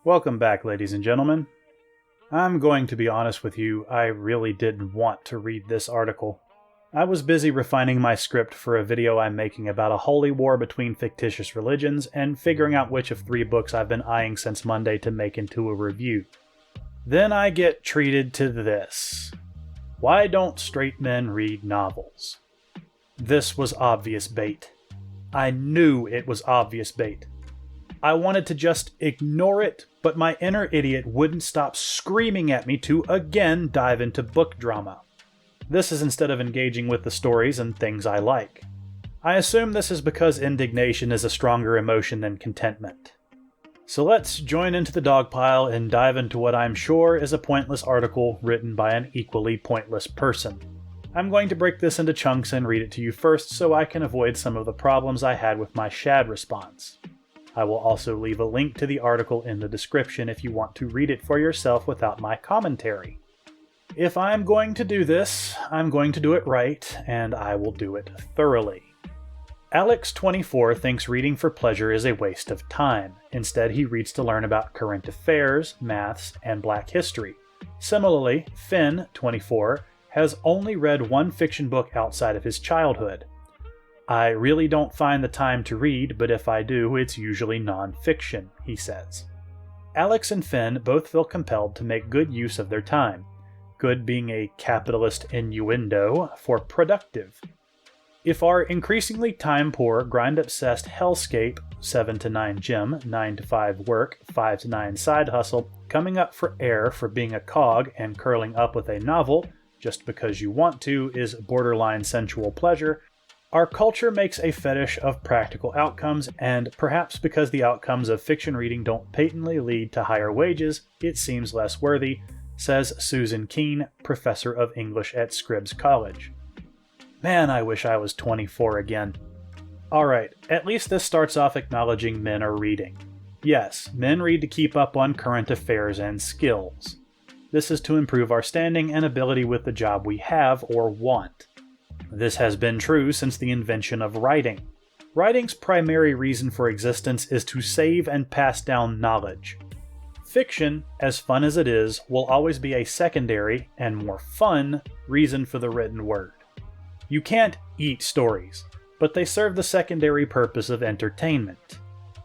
Welcome back, ladies and gentlemen. I'm going to be honest with you, I really didn't want to read this article. I was busy refining my script for a video I'm making about a holy war between fictitious religions and figuring out which of 3 books I've been eyeing since Monday to make into a review. Then I get treated to this. Why don't straight men read novels? This was obvious bait. I knew it was obvious bait. I wanted to just ignore it, but my inner idiot wouldn't stop screaming at me to again dive into book drama. This is instead of engaging with the stories and things I like. I assume this is because indignation is a stronger emotion than contentment. So let's join into the dog pile and dive into what I'm sure is a pointless article written by an equally pointless person. I'm going to break this into chunks and read it to you first so I can avoid some of the problems I had with my shad response. I will also leave a link to the article in the description if you want to read it for yourself without my commentary. If I'm going to do this, I'm going to do it right, and I will do it thoroughly. Alex, 24, thinks reading for pleasure is a waste of time. Instead, he reads to learn about current affairs, maths, and Black history. Similarly, Finn, 24, has only read one fiction book outside of his childhood. I really don't find the time to read, but if I do, it's usually non-fiction, he says. Alex and Finn both feel compelled to make good use of their time. Good being a capitalist innuendo for productive. If our increasingly time-poor, grind-obsessed hellscape, 7 to 9 gym, 9 to 5 work, 5 to 9 side hustle, coming up for air for being a cog and curling up with a novel, just because you want to, is borderline sensual pleasure, our culture makes a fetish of practical outcomes, and perhaps because the outcomes of fiction reading don't patently lead to higher wages, it seems less worthy, says Susan Keene, professor of English at Scripps College. Man, I wish I was 24 again. Alright, at least this starts off acknowledging men are reading. Yes, men read to keep up on current affairs and skills. This is to improve our standing and ability with the job we have or want. This has been true since the invention of writing. Writing's primary reason for existence is to save and pass down knowledge. Fiction, as fun as it is, will always be a secondary, and more fun, reason for the written word. You can't eat stories, but they serve the secondary purpose of entertainment.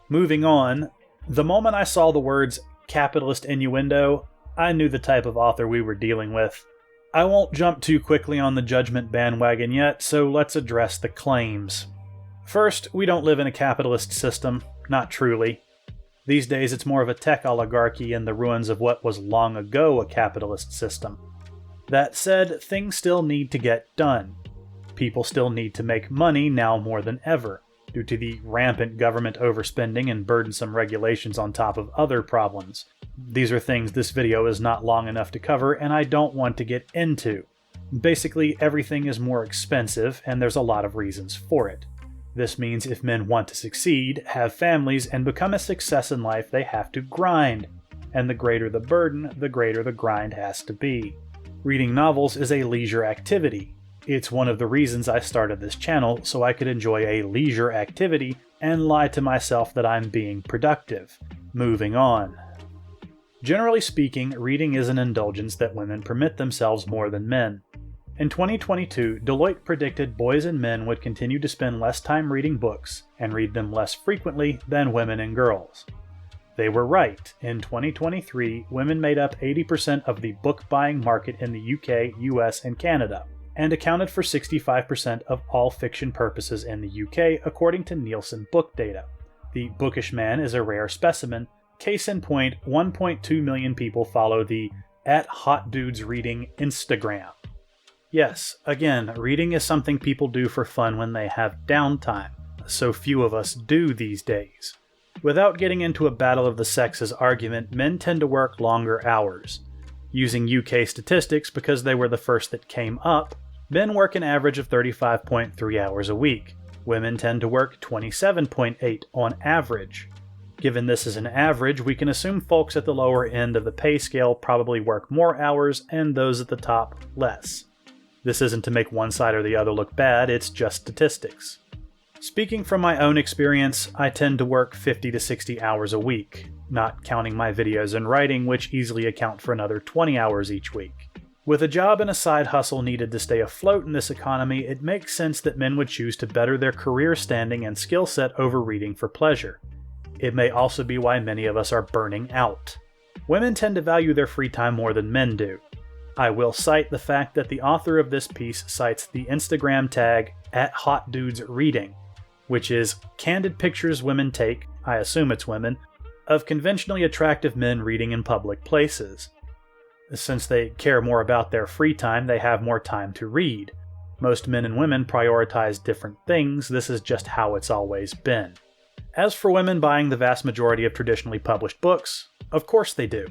Moving on, the moment I saw the words capitalist innuendo, I knew the type of author we were dealing with. I won't jump too quickly on the judgment bandwagon yet, so let's address the claims. First, we don't live in a capitalist system, not truly. These days it's more of a tech oligarchy in the ruins of what was long ago a capitalist system. That said, things still need to get done. People still need to make money now more than ever, due to the rampant government overspending and burdensome regulations on top of other problems. These are things this video is not long enough to cover, and I don't want to get into. Basically, everything is more expensive, and there's a lot of reasons for it. This means if men want to succeed, have families, and become a success in life, they have to grind. And the greater the burden, the greater the grind has to be. Reading novels is a leisure activity. It's one of the reasons I started this channel, so I could enjoy a leisure activity and lie to myself that I'm being productive. Moving on. Generally speaking, reading is an indulgence that women permit themselves more than men. In 2022, Deloitte predicted boys and men would continue to spend less time reading books, and read them less frequently than women and girls. They were right. In 2023, women made up 80% of the book-buying market in the UK, US, and Canada, and accounted for 65% of all fiction purposes in the UK, according to Nielsen book data. The bookish man is a rare specimen. Case in point, 1.2 million people follow the @HotDudesReading Instagram. Yes, again, reading is something people do for fun when they have downtime. So few of us do these days. Without getting into a battle of the sexes argument, men tend to work longer hours. Using UK statistics because they were the first that came up, men work an average of 35.3 hours a week. Women tend to work 27.8 on average. Given this is an average, we can assume folks at the lower end of the pay scale probably work more hours and those at the top less. This isn't to make one side or the other look bad, it's just statistics. Speaking from my own experience, I tend to work 50 to 60 hours a week, not counting my videos and writing, which easily account for another 20 hours each week. With a job and a side hustle needed to stay afloat in this economy, it makes sense that men would choose to better their career standing and skill set over reading for pleasure. It may also be why many of us are burning out. Women tend to value their free time more than men do. I will cite the fact that the author of this piece cites the Instagram tag @HotDudesReading, which is candid pictures women take, I assume it's women, of conventionally attractive men reading in public places. Since they care more about their free time, they have more time to read. Most men and women prioritize different things, this is just how it's always been. As for women buying the vast majority of traditionally published books, of course they do.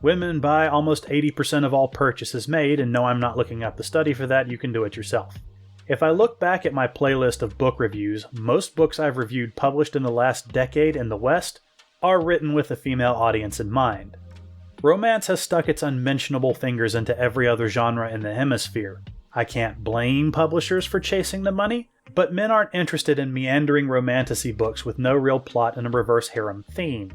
Women buy almost 80% of all purchases made, and no, I'm not looking up the study for that, you can do it yourself. If I look back at my playlist of book reviews, most books I've reviewed published in the last decade in the West are written with a female audience in mind. Romance has stuck its unmentionable fingers into every other genre in the hemisphere. I can't blame publishers for chasing the money, but men aren't interested in meandering romantasy books with no real plot and a reverse harem theme.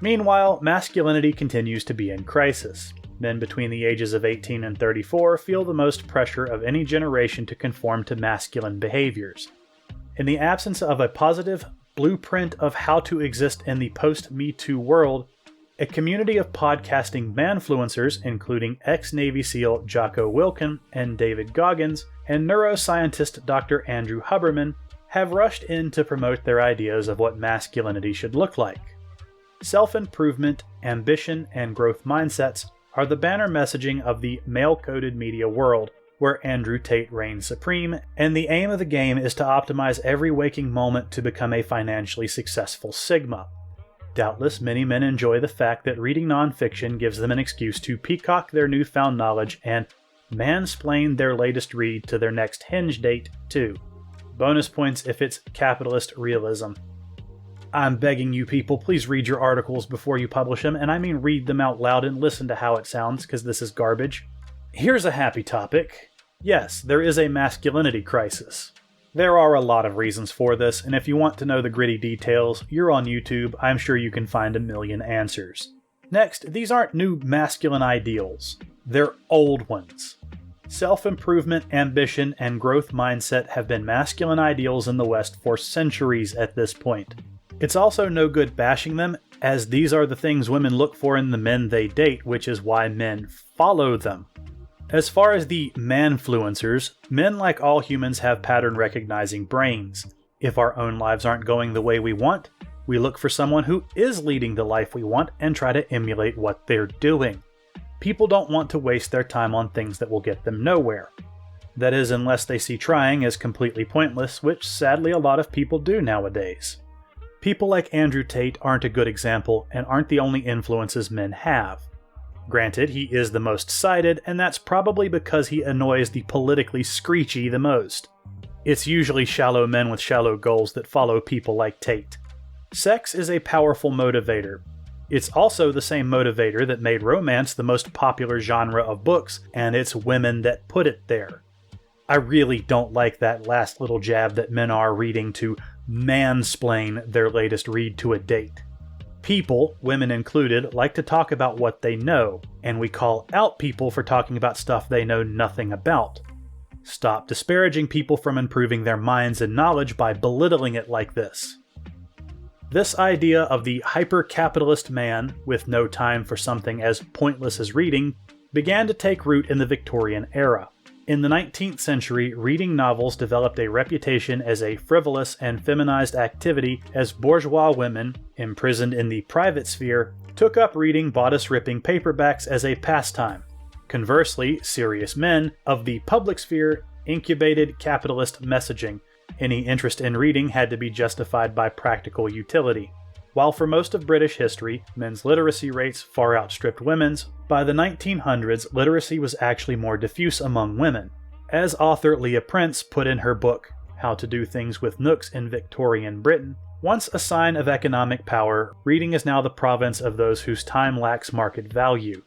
Meanwhile, masculinity continues to be in crisis. Men between the ages of 18 and 34 feel the most pressure of any generation to conform to masculine behaviors. In the absence of a positive blueprint of how to exist in the post-Me Too world, a community of podcasting manfluencers, including ex-Navy SEAL Jocko Wilkin and David Goggins, and neuroscientist Dr. Andrew Huberman, have rushed in to promote their ideas of what masculinity should look like. Self-improvement, ambition, and growth mindsets are the banner messaging of the male-coded media world, where Andrew Tate reigns supreme, and the aim of the game is to optimize every waking moment to become a financially successful Sigma. Doubtless, many men enjoy the fact that reading nonfiction gives them an excuse to peacock their newfound knowledge and mansplain their latest read to their next hinge date, too. Bonus points if it's capitalist realism. I'm begging you people, please read your articles before you publish them, and I mean read them out loud and listen to how it sounds, because this is garbage. Here's a happy topic. Yes, there is a masculinity crisis. There are a lot of reasons for this, and if you want to know the gritty details, you're on YouTube, I'm sure you can find a million answers. Next, these aren't new masculine ideals. They're old ones. Self-improvement, ambition, and growth mindset have been masculine ideals in the West for centuries at this point. It's also no good bashing them, as these are the things women look for in the men they date, which is why men follow them. As far as the manfluencers, men like all humans have pattern-recognizing brains. If our own lives aren't going the way we want, we look for someone who is leading the life we want and try to emulate what they're doing. People don't want to waste their time on things that will get them nowhere. That is, unless they see trying as completely pointless, which sadly a lot of people do nowadays. People like Andrew Tate aren't a good example and aren't the only influences men have. Granted, he is the most cited, and that's probably because he annoys the politically screechy the most. It's usually shallow men with shallow goals that follow people like Tate. Sex is a powerful motivator. It's also the same motivator that made romance the most popular genre of books, and it's women that put it there. I really don't like that last little jab that men are reading to mansplain their latest read to a date. People, women included, like to talk about what they know, and we call out people for talking about stuff they know nothing about. Stop disparaging people from improving their minds and knowledge by belittling it like this. This idea of the hyper-capitalist man with no time for something as pointless as reading began to take root in the Victorian era. In the 19th century, reading novels developed a reputation as a frivolous and feminized activity as bourgeois women, imprisoned in the private sphere, took up reading bodice-ripping paperbacks as a pastime. Conversely, serious men of the public sphere incubated capitalist messaging. Any interest in reading had to be justified by practical utility. While for most of British history, men's literacy rates far outstripped women's, by the 1900s literacy was actually more diffuse among women. As author Leah Prince put in her book, How to Do Things with Nooks in Victorian Britain, once a sign of economic power, reading is now the province of those whose time lacks market value.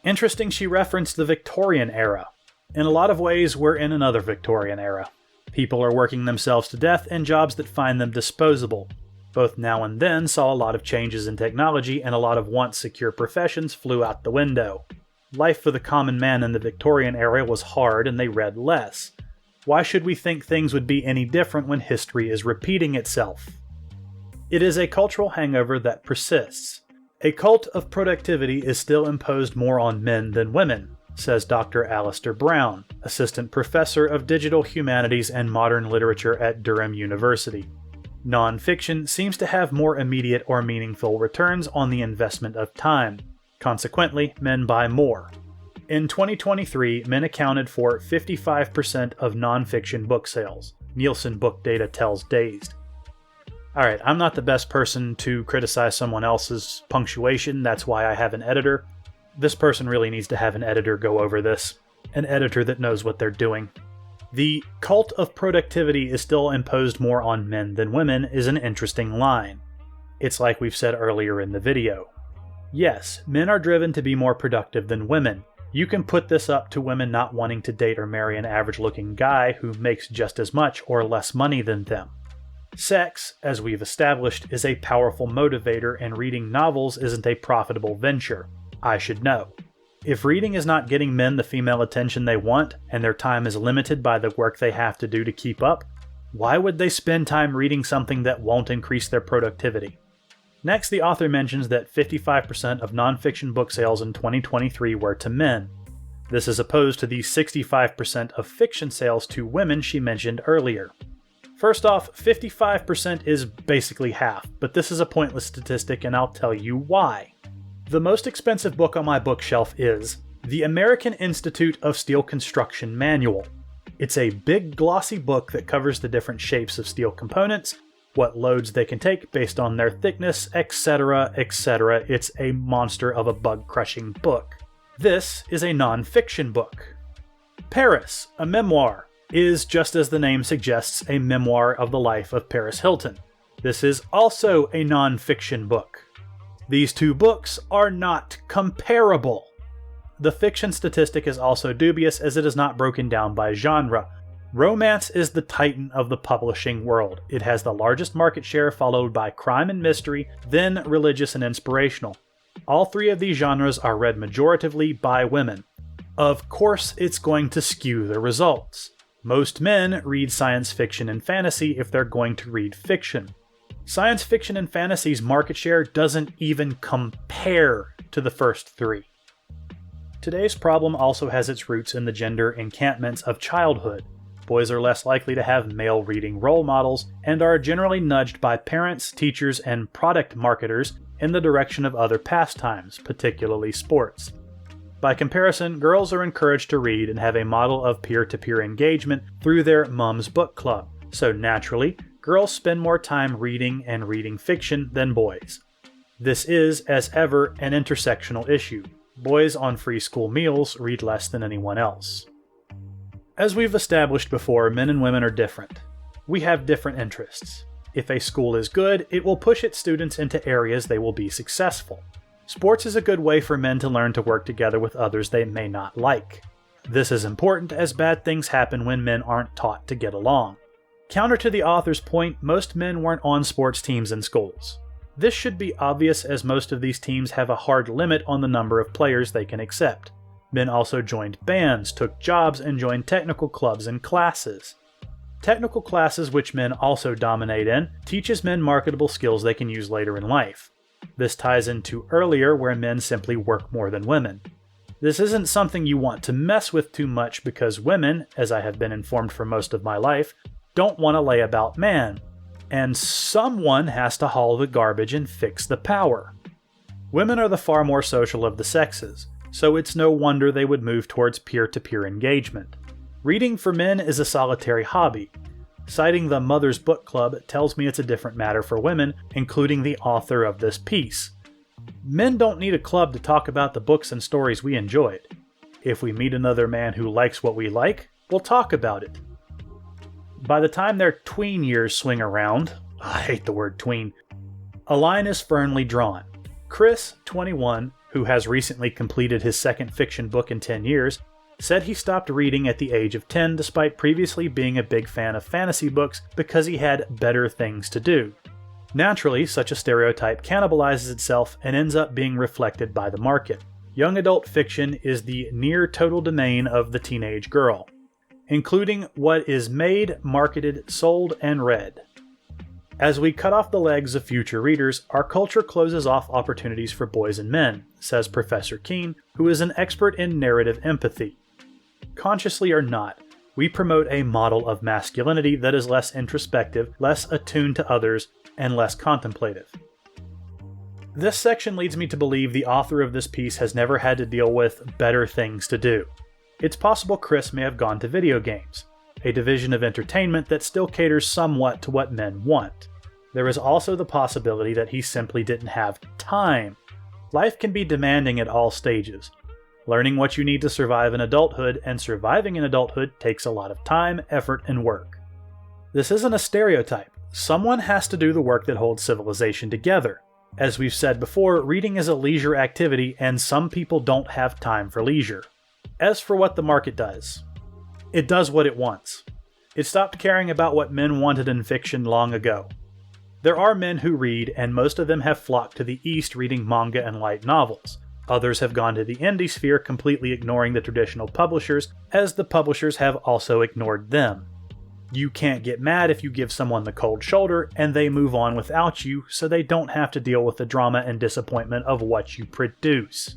Interesting she referenced the Victorian era. In a lot of ways, we're in another Victorian era. People are working themselves to death in jobs that find them disposable. Both now and then saw a lot of changes in technology, and a lot of once secure professions flew out the window. Life for the common man in the Victorian era was hard and they read less. Why should we think things would be any different when history is repeating itself? It is a cultural hangover that persists. A cult of productivity is still imposed more on men than women, says Dr. Alistair Brown, Assistant Professor of Digital Humanities and Modern Literature at Durham University. Non-fiction seems to have more immediate or meaningful returns on the investment of time. Consequently, men buy more. In 2023, men accounted for 55% of non-fiction book sales, Nielsen book data tells Dazed. Alright, I'm not the best person to criticize someone else's punctuation, that's why I have an editor. This person really needs to have an editor go over this. An editor that knows what they're doing. The cult of productivity is still imposed more on men than women is an interesting line. It's like we've said earlier in the video. Yes, men are driven to be more productive than women. You can put this up to women not wanting to date or marry an average-looking guy who makes just as much or less money than them. Sex, as we've established, is a powerful motivator, and reading novels isn't a profitable venture. I should know. If reading is not getting men the female attention they want, and their time is limited by the work they have to do to keep up, why would they spend time reading something that won't increase their productivity? Next, the author mentions that 55% of nonfiction book sales in 2023 were to men. This is opposed to the 65% of fiction sales to women she mentioned earlier. First off, 55% is basically half, but this is a pointless statistic and I'll tell you why. The most expensive book on my bookshelf is The American Institute of Steel Construction Manual. It's a big glossy book that covers the different shapes of steel components, what loads they can take based on their thickness, etc., etc. It's a monster of a bug-crushing book. This is a non-fiction book. Paris, a memoir, is, just as the name suggests, a memoir of the life of Paris Hilton. This is also a non-fiction book. These two books are not comparable. The fiction statistic is also dubious as it is not broken down by genre. Romance is the titan of the publishing world. It has the largest market share, followed by crime and mystery, then religious and inspirational. All three of these genres are read majoritively by women. Of course, it's going to skew the results. Most men read science fiction and fantasy if they're going to read fiction. Science fiction and fantasy's market share doesn't even compare to the first three. Today's problem also has its roots in the gender encampments of childhood. Boys are less likely to have male reading role models and are generally nudged by parents, teachers, and product marketers in the direction of other pastimes, particularly sports. By comparison, girls are encouraged to read and have a model of peer-to-peer engagement through their mom's book club, so naturally, girls spend more time reading and reading fiction than boys. This is, as ever, an intersectional issue. Boys on free school meals read less than anyone else. As we've established before, men and women are different. We have different interests. If a school is good, it will push its students into areas they will be successful. Sports is a good way for men to learn to work together with others they may not like. This is important as bad things happen when men aren't taught to get along. Counter to the author's point, most men weren't on sports teams in schools. This should be obvious as most of these teams have a hard limit on the number of players they can accept. Men also joined bands, took jobs, and joined technical clubs and classes. Technical classes, which men also dominate in, teaches men marketable skills they can use later in life. This ties into earlier where men simply work more than women. This isn't something you want to mess with too much because women, as I have been informed for most of my life, don't want to lay about man. And someone has to haul the garbage and fix the power. Women are the far more social of the sexes, so it's no wonder they would move towards peer-to-peer engagement. Reading for men is a solitary hobby. Citing the Mother's Book Club tells me it's a different matter for women, including the author of this piece. Men don't need a club to talk about the books and stories we enjoyed. If we meet another man who likes what we like, we'll talk about it. By the time their tween years swing around, I hate the word tween, a line is firmly drawn. Chris, 21, who has recently completed his second fiction book in 10 years, said he stopped reading at the age of 10 despite previously being a big fan of fantasy books because he had better things to do. Naturally, such a stereotype cannibalizes itself and ends up being reflected by the market. Young adult fiction is the near total domain of the teenage girl, including what is made, marketed, sold, and read. As we cut off the legs of future readers, our culture closes off opportunities for boys and men, says Professor Keene, who is an expert in narrative empathy. Consciously or not, we promote a model of masculinity that is less introspective, less attuned to others, and less contemplative. This section leads me to believe the author of this piece has never had to deal with better things to do. It's possible Chris may have gone to video games, a division of entertainment that still caters somewhat to what men want. There is also the possibility that he simply didn't have time. Life can be demanding at all stages. Learning what you need to survive in adulthood and surviving in adulthood takes a lot of time, effort, and work. This isn't a stereotype. Someone has to do the work that holds civilization together. As we've said before, reading is a leisure activity and some people don't have time for leisure. As for what the market does, it does what it wants. It stopped caring about what men wanted in fiction long ago. There are men who read, and most of them have flocked to the East reading manga and light novels. Others have gone to the indie sphere, completely ignoring the traditional publishers, as the publishers have also ignored them. You can't get mad if you give someone the cold shoulder and they move on without you, so they don't have to deal with the drama and disappointment of what you produce.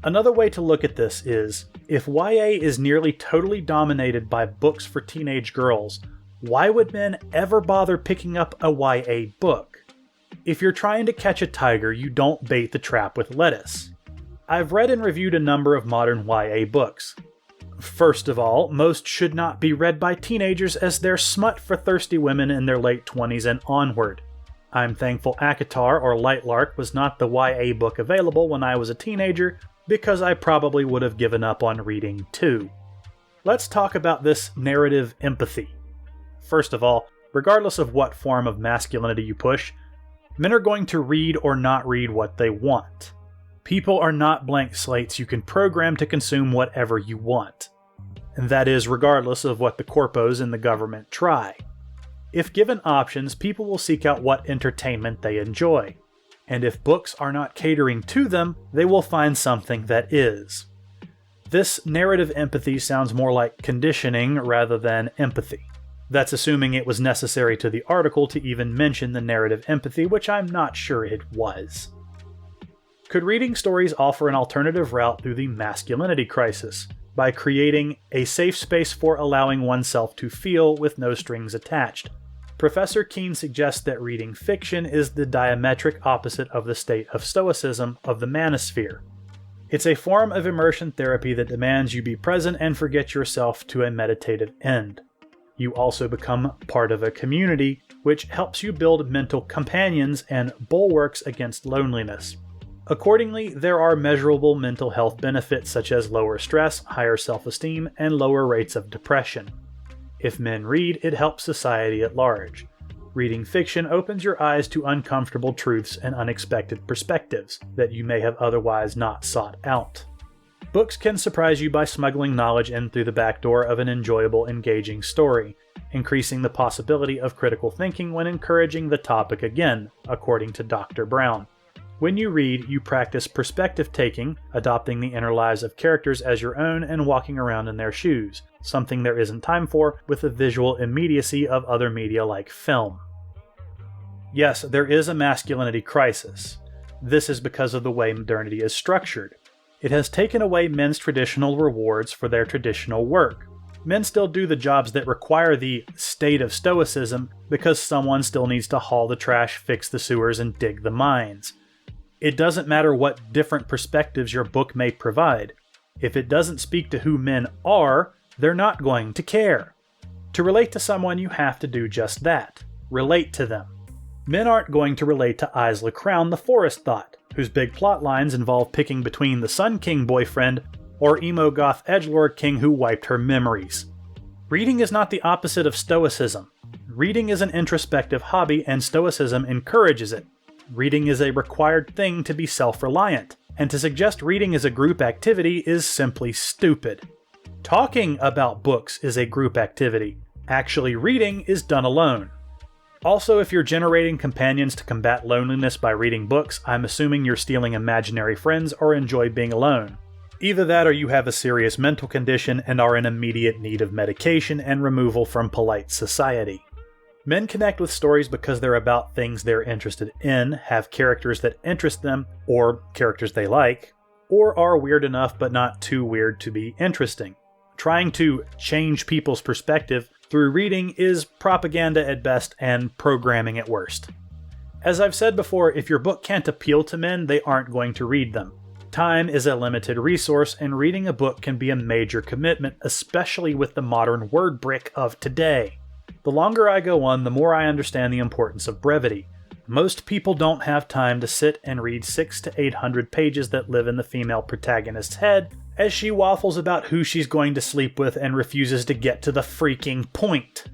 Another way to look at this is, if YA is nearly totally dominated by books for teenage girls, why would men ever bother picking up a YA book? If you're trying to catch a tiger, you don't bait the trap with lettuce. I've read and reviewed a number of modern YA books. First of all, most should not be read by teenagers as they're smut for thirsty women in their late 20s and onward. I'm thankful ACOTAR or Lightlark was not the YA book available when I was a teenager, because I probably would have given up on reading too. Let's talk about this narrative empathy. First of all, regardless of what form of masculinity you push, men are going to read or not read what they want. People are not blank slates you can program to consume whatever you want. And that is regardless of what the corpos and the government try. If given options, people will seek out what entertainment they enjoy. And if books are not catering to them, they will find something that is. This narrative empathy sounds more like conditioning rather than empathy. That's assuming it was necessary to the article to even mention the narrative empathy, which I'm not sure it was. Could reading stories offer an alternative route through the masculinity crisis, by creating a safe space for allowing oneself to feel with no strings attached? Professor Keene suggests that reading fiction is the diametric opposite of the state of stoicism of the manosphere. It's a form of immersion therapy that demands you be present and forget yourself to a meditative end. You also become part of a community, which helps you build mental companions and bulwarks against loneliness. Accordingly, there are measurable mental health benefits such as lower stress, higher self-esteem, and lower rates of depression. If men read, it helps society at large. Reading fiction opens your eyes to uncomfortable truths and unexpected perspectives that you may have otherwise not sought out. Books can surprise you by smuggling knowledge in through the back door of an enjoyable, engaging story, increasing the possibility of critical thinking when encouraging the topic again, according to Dr. Brown. When you read, you practice perspective-taking, adopting the inner lives of characters as your own and walking around in their shoes, something there isn't time for with the visual immediacy of other media like film. Yes, there is a masculinity crisis. This is because of the way modernity is structured. It has taken away men's traditional rewards for their traditional work. Men still do the jobs that require the state of stoicism because someone still needs to haul the trash, fix the sewers, and dig the mines. It doesn't matter what different perspectives your book may provide. If it doesn't speak to who men are, they're not going to care. To relate to someone, you have to do just that. Relate to them. Men aren't going to relate to Isla Crown the Forest Thought, whose big plot lines involve picking between the Sun King boyfriend or emo goth edgelord king who wiped her memories. Reading is not the opposite of stoicism. Reading is an introspective hobby and stoicism encourages it. Reading is a required thing to be self-reliant, and to suggest reading is a group activity is simply stupid. Talking about books is a group activity. Actually reading is done alone. Also, if you're generating companions to combat loneliness by reading books, I'm assuming you're stealing imaginary friends or enjoy being alone. Either that or you have a serious mental condition and are in immediate need of medication and removal from polite society. Men connect with stories because they're about things they're interested in, have characters that interest them, or characters they like, or are weird enough but not too weird to be interesting. Trying to change people's perspective through reading is propaganda at best and programming at worst. As I've said before, if your book can't appeal to men, they aren't going to read them. Time is a limited resource, and reading a book can be a major commitment, especially with the modern word brick of today. The longer I go on, the more I understand the importance of brevity. Most people don't have time to sit and read 600 to 800 pages that live in the female protagonist's head as she waffles about who she's going to sleep with and refuses to get to the freaking point.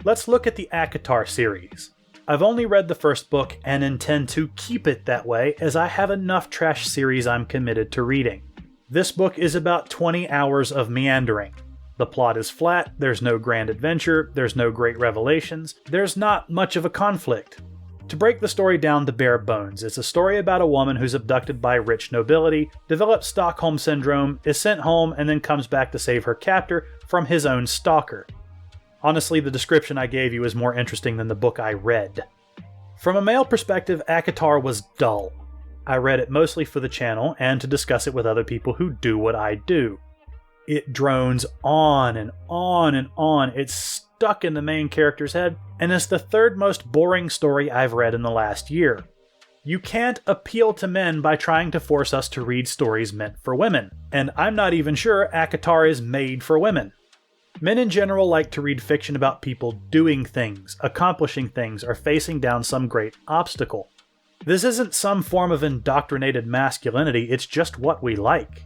Let's look at the ACOTAR series. I've only read the first book and intend to keep it that way as I have enough trash series I'm committed to reading. This book is about 20 hours of meandering. The plot is flat, there's no grand adventure, there's no great revelations, there's not much of a conflict. To break the story down to bare bones, it's a story about a woman who's abducted by rich nobility, develops Stockholm Syndrome, is sent home, and then comes back to save her captor from his own stalker. Honestly, the description I gave you is more interesting than the book I read. From a male perspective, ACOTAR was dull. I read it mostly for the channel and to discuss it with other people who do what I do. It drones on and on and on. It's stuck in the main character's head, and it's the third most boring story I've read in the last year. You can't appeal to men by trying to force us to read stories meant for women, and I'm not even sure ACOTAR is made for women. Men in general like to read fiction about people doing things, accomplishing things, or facing down some great obstacle. This isn't some form of indoctrinated masculinity, it's just what we like.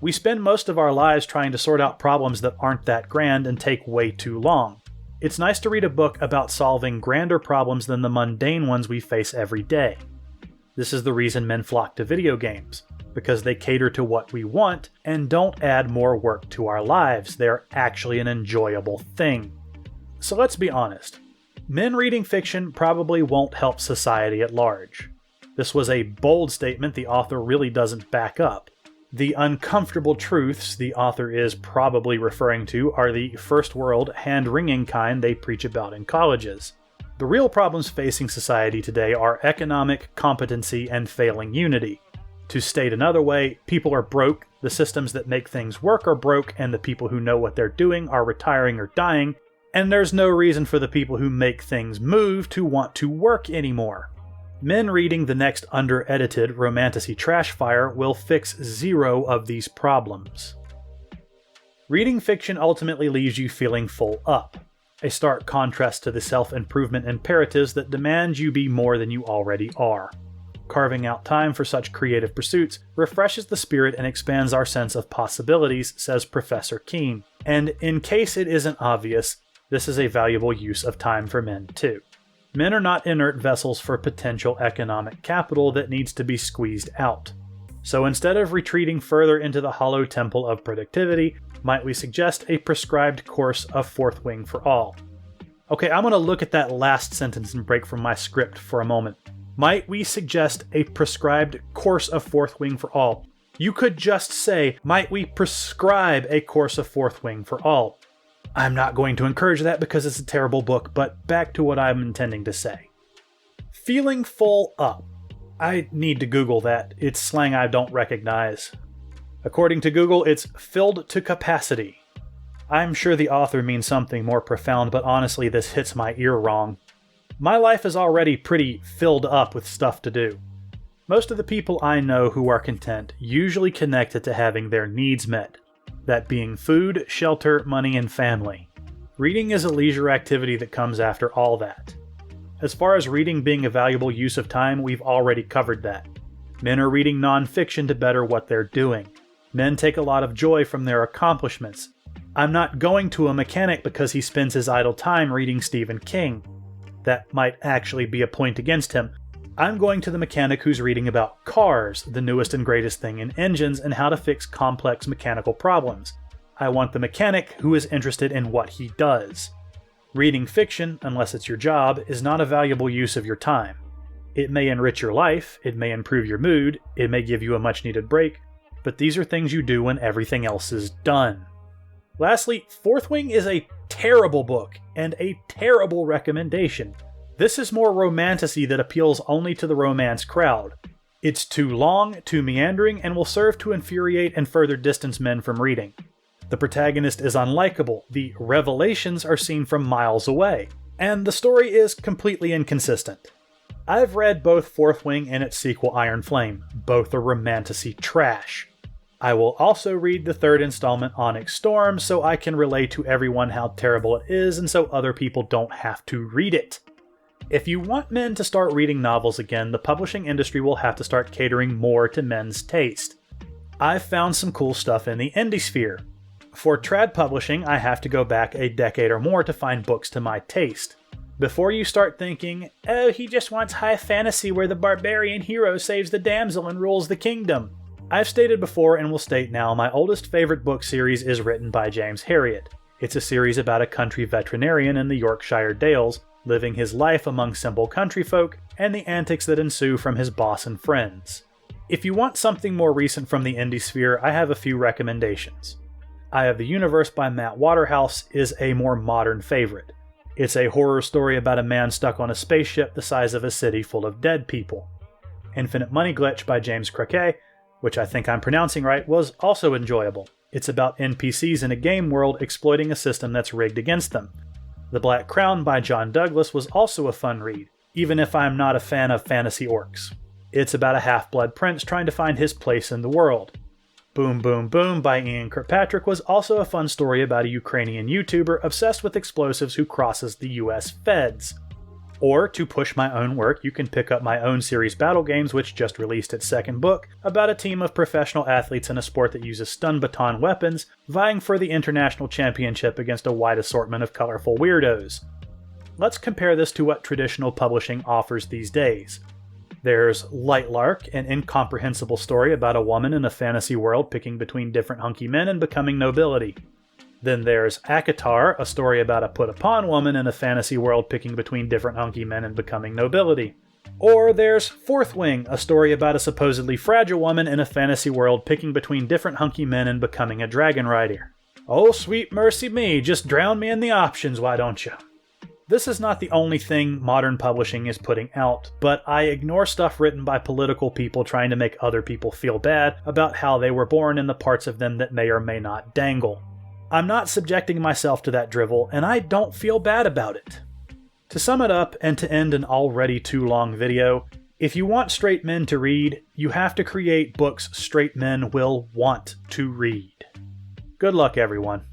We spend most of our lives trying to sort out problems that aren't that grand and take way too long. It's nice to read a book about solving grander problems than the mundane ones we face every day. This is the reason men flock to video games, because they cater to what we want and don't add more work to our lives. They're actually an enjoyable thing. So let's be honest. Men reading fiction probably won't help society at large. This was a bold statement the author really doesn't back up. The uncomfortable truths the author is probably referring to are the first world, hand-wringing kind they preach about in colleges. The real problems facing society today are economic, competency, and failing unity. To state another way, people are broke, the systems that make things work are broke, and the people who know what they're doing are retiring or dying, and there's no reason for the people who make things move to want to work anymore. Men reading the next under-edited romantasy trash fire will fix zero of these problems. Reading fiction ultimately leaves you feeling full up, a stark contrast to the self-improvement imperatives that demand you be more than you already are. Carving out time for such creative pursuits refreshes the spirit and expands our sense of possibilities, says Professor Keene. And in case it isn't obvious, this is a valuable use of time for men too. Men are not inert vessels for potential economic capital that needs to be squeezed out. So instead of retreating further into the hollow temple of productivity, might we suggest a prescribed course of fourth wing for all? Okay, I'm going to look at that last sentence and break from my script for a moment. Might we suggest a prescribed course of fourth wing for all? You could just say, might we prescribe a course of fourth wing for all? I'm not going to encourage that because it's a terrible book, but back to what I'm intending to say. Feeling full up. I need to Google that. It's slang I don't recognize. According to Google, it's filled to capacity. I'm sure the author means something more profound, but honestly, this hits my ear wrong. My life is already pretty filled up with stuff to do. Most of the people I know who are content usually connect it to having their needs met, that being food, shelter, money, and family. Reading is a leisure activity that comes after all that. As far as reading being a valuable use of time, we've already covered that. Men are reading non-fiction to better what they're doing. Men take a lot of joy from their accomplishments. I'm not going to a mechanic because he spends his idle time reading Stephen King. That might actually be a point against him. I'm going to the mechanic who's reading about cars, the newest and greatest thing in engines, and how to fix complex mechanical problems. I want the mechanic who is interested in what he does. Reading fiction, unless it's your job, is not a valuable use of your time. It may enrich your life, it may improve your mood, it may give you a much-needed break, but these are things you do when everything else is done. Lastly, Fourth Wing is a terrible book, and a terrible recommendation. This is more romantasy that appeals only to the romance crowd. It's too long, too meandering, and will serve to infuriate and further distance men from reading. The protagonist is unlikable, the revelations are seen from miles away, and the story is completely inconsistent. I've read both Fourth Wing and its sequel Iron Flame. Both are romantasy trash. I will also read the third installment Onyx Storm so I can relay to everyone how terrible it is and so other people don't have to read it. If you want men to start reading novels again, the publishing industry will have to start catering more to men's taste. I've found some cool stuff in the indie sphere. For trad publishing, I have to go back a decade or more to find books to my taste. Before you start thinking, oh, he just wants high fantasy where the barbarian hero saves the damsel and rules the kingdom. I've stated before and will state now, my oldest favorite book series is written by James Herriot. It's a series about a country veterinarian in the Yorkshire Dales, living his life among simple country folk, and the antics that ensue from his boss and friends. If you want something more recent from the indie sphere, I have a few recommendations. Eye of the Universe by Matt Waterhouse is a more modern favorite. It's a horror story about a man stuck on a spaceship the size of a city full of dead people. Infinite Money Glitch by James Croquet, which I think I'm pronouncing right, was also enjoyable. It's about NPCs in a game world exploiting a system that's rigged against them. The Black Crown by John Douglas was also a fun read, even if I'm not a fan of fantasy orcs. It's about a half-blood prince trying to find his place in the world. Boom Boom Boom by Ian Kirkpatrick was also a fun story about a Ukrainian YouTuber obsessed with explosives who crosses the US feds. Or, to push my own work, you can pick up my own series Battle Games, which just released its second book, about a team of professional athletes in a sport that uses stun baton weapons, vying for the international championship against a wide assortment of colorful weirdos. Let's compare this to what traditional publishing offers these days. There's Lightlark, an incomprehensible story about a woman in a fantasy world picking between different hunky men and becoming nobility. Then there's Akatar, a story about a put-upon woman in a fantasy world picking between different hunky men and becoming nobility. Or there's Fourth Wing, a story about a supposedly fragile woman in a fantasy world picking between different hunky men and becoming a dragon rider. Oh, sweet mercy me, just drown me in the options, why don't you? This is not the only thing modern publishing is putting out, but I ignore stuff written by political people trying to make other people feel bad about how they were born and the parts of them that may or may not dangle. I'm not subjecting myself to that drivel, and I don't feel bad about it. To sum it up, and to end an already too long video, if you want straight men to read, you have to create books straight men will want to read. Good luck, everyone.